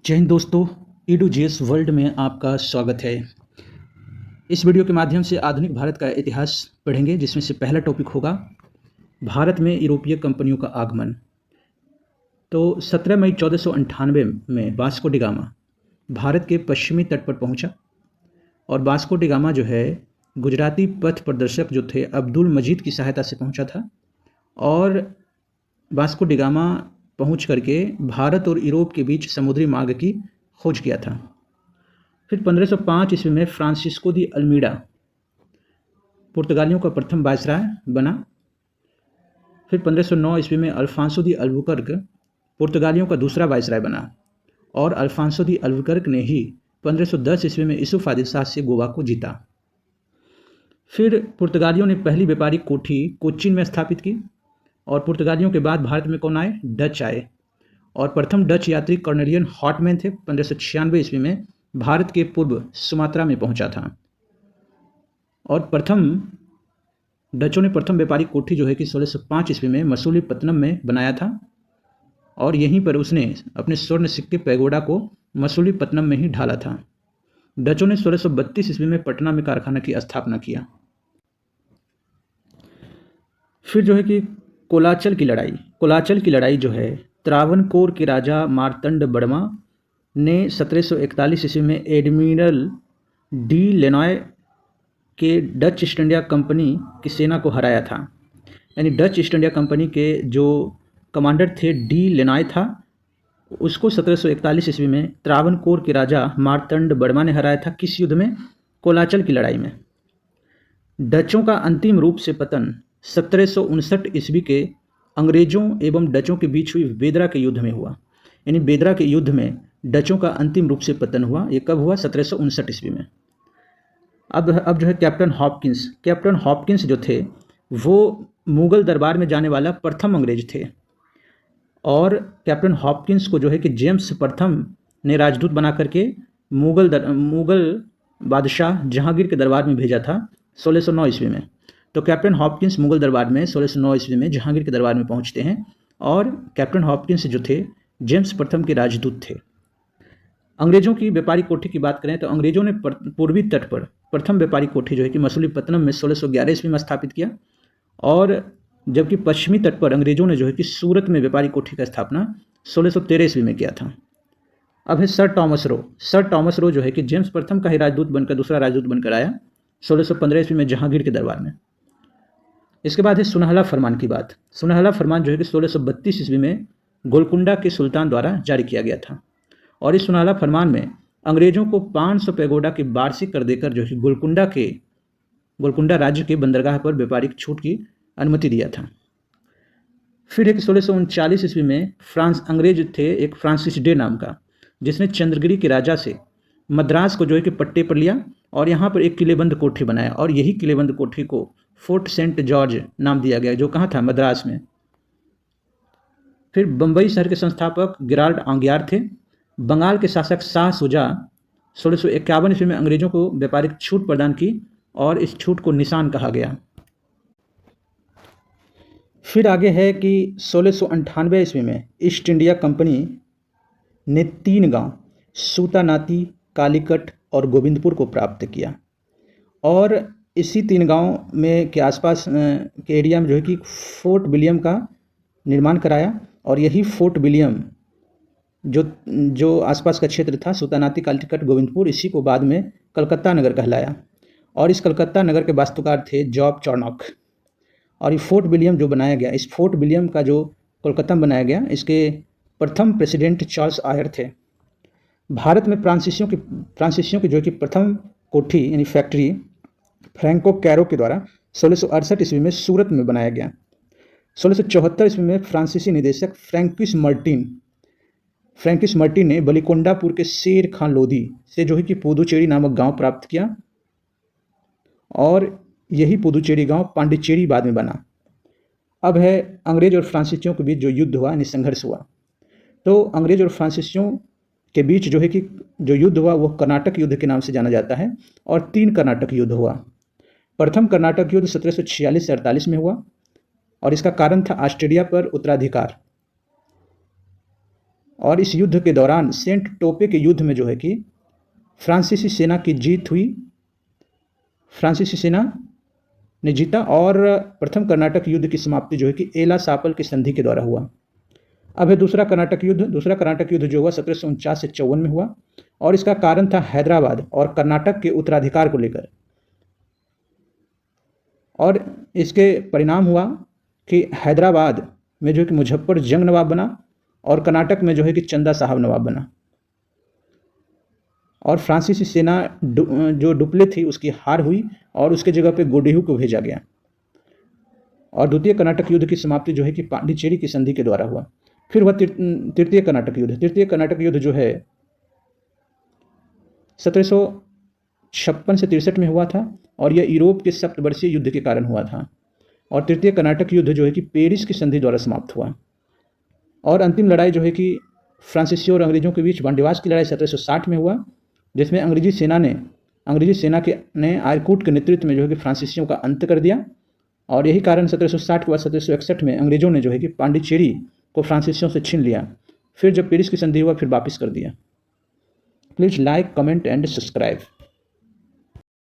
जय हिंद दोस्तों, E2GS world में आपका स्वागत है। इस वीडियो के माध्यम से आधुनिक भारत का इतिहास पढ़ेंगे, जिसमें से पहला टॉपिक होगा भारत में यूरोपीय कंपनियों का आगमन। तो 17 मई 1498 में वास्को डी गामा भारत के पश्चिमी तट पर पहुंचा और वास्को डी गामा जो है गुजराती पथ प्रदर्शक जो थे अब्दुल मजीद की सहायता से पहुंचा था और वास्को डी गामा पहुँच करके भारत और यूरोप के बीच समुद्री मार्ग की खोज किया था। फिर 1505 ईस्वी में फ्रांसिस्को दी अल्मीडा पुर्तगालियों का प्रथम वायसराय बना। फिर 1509 ईस्वी में अल्फांसो दी अल्बुकर्क पुर्तगालियों का दूसरा वायसराय बना और अल्फांसो दी अल्बुकर्क ने ही 1510 ईस्वी में यूसुफ आदिल शाह से गोवा को जीता। फिर पुर्तगालियों ने पहली व्यापारिक कोठी कोच्चिन में स्थापित की और पुर्तगालियों के बाद भारत में कौन आए? डच आए और प्रथम डच यात्री कॉर्नेलियन हॉटमैन थे। 1596 ईस्वी में भारत के पूर्व सुमात्रा में पहुंचा था और डचों ने प्रथम व्यापारिक कोठी जो है कि 1605 ईस्वी में मसूलीपट्टनम में बनाया था और यहीं पर उसने अपने स्वर्ण सिक्के पैगोडा को मसूलीपट्टनम में ही ढाला था। डचों ने 1632 ईस्वी में पटना में कारखाना की स्थापना किया। फिर जो है कि कोलाचल की लड़ाई जो है त्रावणकोर के राजा मार्तंड वर्मा ने 1741 ईस्वी में एडमिरल डी लेनॉय के डच ईस्ट इंडिया कंपनी की सेना को हराया था। यानी डच ईस्ट इंडिया कंपनी के जो कमांडर थे डी लेनॉय था, उसको 1741 ईस्वी में त्रावणकोर के राजा मार्तंड वर्मा ने हराया था। किस युद्ध में? कोलाचल की लड़ाई में। डचों का अंतिम रूप से पतन 1759 ईस्वी के अंग्रेजों एवं डचों के बीच हुई बेदरा के युद्ध में हुआ। यानी बेदरा के युद्ध में डचों का अंतिम रूप से पतन हुआ। ये कब हुआ? 1759 ईस्वी में। अब जो है कैप्टन हॉपकिंस जो थे वो मुगल दरबार में जाने वाला प्रथम अंग्रेज थे और कैप्टन हॉपकिंस को जो है कि जेम्स प्रथम ने राजदूत बना करके मुगल बादशाह जहांगीर के दरबार में भेजा था 1609 ईस्वी में। तो कैप्टन हॉपकिंस मुगल दरबार में 1609 ईस्वी में जहांगीर के दरबार में पहुंचते हैं और कैप्टन हॉपकिंस जो थे जेम्स प्रथम के राजदूत थे। अंग्रेजों की व्यापारिक कोठी की बात करें तो अंग्रेजों ने पूर्वी तट पर प्रथम व्यापारिक कोठी जो है कि मसूलीपट्टनम में 1611 ईस्वी में स्थापित किया और जबकि पश्चिमी तट पर अंग्रेजों ने जो है कि सूरत में व्यापारिक कोठी का स्थापना 1613 ईस्वी में किया था। अब है सर टॉमस रो जो है कि जेम्स प्रथम का ही राजदूत बनकर दूसरा राजदूत बनकर आया 1615 ईस्वी में जहांगीर के दरबार में। इसके बाद है सुनहला फरमान की बात। सुनहला फरमान जो है कि 1632 ईस्वी में गोलकुंडा के सुल्तान द्वारा जारी किया गया था और इस सुनहला फरमान में अंग्रेजों को 500 पैगोडा की वार्षिक कर देकर जो है गोलकुंडा राज्य के बंदरगाह पर व्यापारिक छूट की अनुमति दिया था। फिर है कि 1639 ईस्वी में अंग्रेज थे एक फ्रांसिस डे नाम का, जिसने चंद्रगिरी के राजा से मद्रास को जो है कि पट्टे पर लिया और यहाँ पर एक किलेबंद कोठी बनाया और यही किलेबंद कोठी को फोर्ट सेंट जॉर्ज नाम दिया गया, जो कहाँ था? मद्रास में। फिर बम्बई शहर के संस्थापक गिराल्ड आंगियार थे। बंगाल के शासक शाह सुजा 1651 ईस्वी में अंग्रेजों को व्यापारिक छूट प्रदान की और इस छूट को निशान कहा गया। फिर आगे है कि 1698 ईस्वी में ईस्ट इंडिया कंपनी ने 3 गांव सूतानाती, कालीकट और गोविंदपुर को प्राप्त किया और इसी 3 गांव में के आसपास के एरिया में जो है कि फोर्ट विलियम का निर्माण कराया और यही फोर्ट विलियम जो आसपास का क्षेत्र था सूतानाती, कालीकट, गोविंदपुर, इसी को बाद में कलकत्ता नगर कहलाया और इस कलकत्ता नगर के वास्तुकार थे जॉब चार्नॉक। और ये फोर्ट विलियम जो बनाया गया, इस फोर्ट विलियम का जो कोलकाता में बनाया गया, इसके प्रथम प्रेसिडेंट चार्ल्स आयर थे। भारत में फ्रांसीसियों की जो कि प्रथम कोठी यानी फैक्ट्री फ्रैंको कैरो के द्वारा 1668 ईस्वी में सूरत में बनाया गया। 1674 ईस्वी में फ्रांसीसी निदेशक फ्रैंकिस मर्टिन ने बलिकोंडापुर के शेर खान लोधी से जो है कि पुदुचेरी नामक गांव प्राप्त किया और यही पुदुचेरी गांव पांडिचेरी बाद में बना। अब है अंग्रेज और फ्रांसीसियों के बीच जो युद्ध हुआ यानी संघर्ष हुआ। तो अंग्रेज और फ्रांसीसियों के बीच जो है कि जो युद्ध हुआ वो कर्नाटक युद्ध के नाम से जाना जाता है और 3 कर्नाटक युद्ध हुआ। प्रथम कर्नाटक युद्ध 1746 से 48 में हुआ और इसका कारण था ऑस्ट्रेलिया पर उत्तराधिकार और इस युद्ध के दौरान सेंट टोपे के युद्ध में जो है कि फ्रांसीसी सेना की जीत हुई, फ्रांसीसी सेना ने जीता और प्रथम कर्नाटक युद्ध की समाप्ति जो है कि एला सापल की संधि के द्वारा हुआ। अब है दूसरा कर्नाटक युद्ध। दूसरा कर्नाटक युद्ध जो हुआ 1749 से 54 में हुआ और इसका कारण था हैदराबाद और कर्नाटक के उत्तराधिकार को लेकर। और इसके परिणाम हुआ कि हैदराबाद में जो है कि मुजफ्फर जंग नवाब बना और कर्नाटक में जो है कि चंदा साहब नवाब बना। और फ्रांसीसी सेना जो डुप्ले थी उसकी हार हुई और उसके जगह पे गोडेहू को भेजा गया। और द्वितीय कर्नाटक युद्ध की समाप्ति जो है कि पांडिचेरी की संधि के द्वारा हुआ। फिर हुआ तृतीय कर्नाटक युद्ध। तृतीय कर्नाटक युद्ध जो है 1756 से 63 में हुआ था और यह यूरोप के सप्तवर्षीय युद्ध के कारण हुआ था। और तृतीय कर्नाटक युद्ध जो है कि पेरिस की संधि द्वारा समाप्त हुआ। और अंतिम लड़ाई जो है कि फ्रांसीसियों और अंग्रेजों के बीच बांडिवास की लड़ाई 1760 में हुआ, जिसमें अंग्रेजी सेना ने आयरकूट के नेतृत्व में जो है कि फ्रांसीसियों का अंत कर दिया। और यही कारण 1760 के बाद 1761 में अंग्रेजों ने जो है कि पांडिचेरी को फ्रांसीसियों से छीन लिया। फिर जब पेरिस की संधि हुआ फिर वापस कर दिया। Please like, comment and subscribe.